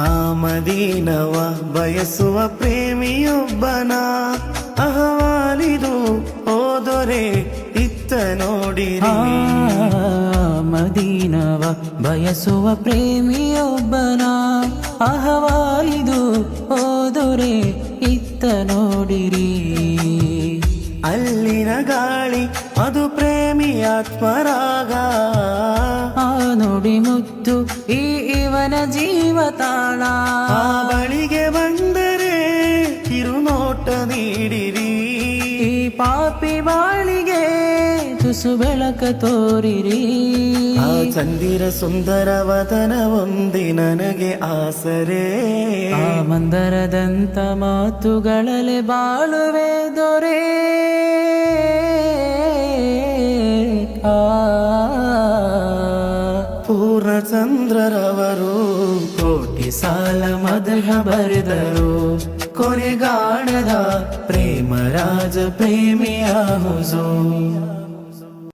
ಆ ಮದೀನವ ಬಯಸುವ ಪ್ರೇಮಿಯೊಬ್ಬನ ಅಹವಾಲಿದು ಓದೊರೆ ಇತ್ತ ನೋಡಿರಿ. ಮದೀನವ ಬಯಸುವ ಪ್ರೇಮಿಯೊಬ್ಬನ ಅಹವಾಲಿದು ಓದೊರೆ ಇತ್ತ ನೋಡಿರಿ. ಅಲ್ಲಿನ ಗಾಳಿ ಅದು ಪ್ರೇಮಿಯಾತ್ಮರಾಗ, ಆ ನುಡಿ ಮುತ್ತು ಇವನ ಜೀವತಾಳ. ಆ ಬಳಿಗೆ ಬಂದರೆ ಕಿರುನೋಟ ನೀಡಿರಿ. ಈ ಪಾಪಿ ಬಾಳಿಗೆ ತುಸು ಬೆಳಕ ತೋರಿರಿ. ಆ ಚಂದಿರ ಸುಂದರ ವದನ ಒಂದಿ ನನಗೆ ಆಸರೆ. ಆ ಮಂದರದಂತ ಮಾತುಗಳಲೆ ಬಾಳುವೆ ದೊರೆ. ಪೂರ್ಣಚಂದ್ರರವರು ಕೋಟಿ ಸಾಲ ಮದಹ ಬರೆದರು. ಕೊನೆಗಾಣದ ಪ್ರೇಮ ರಾಜ ಪ್ರೇಮಿಯ ಹುಜೂರ್.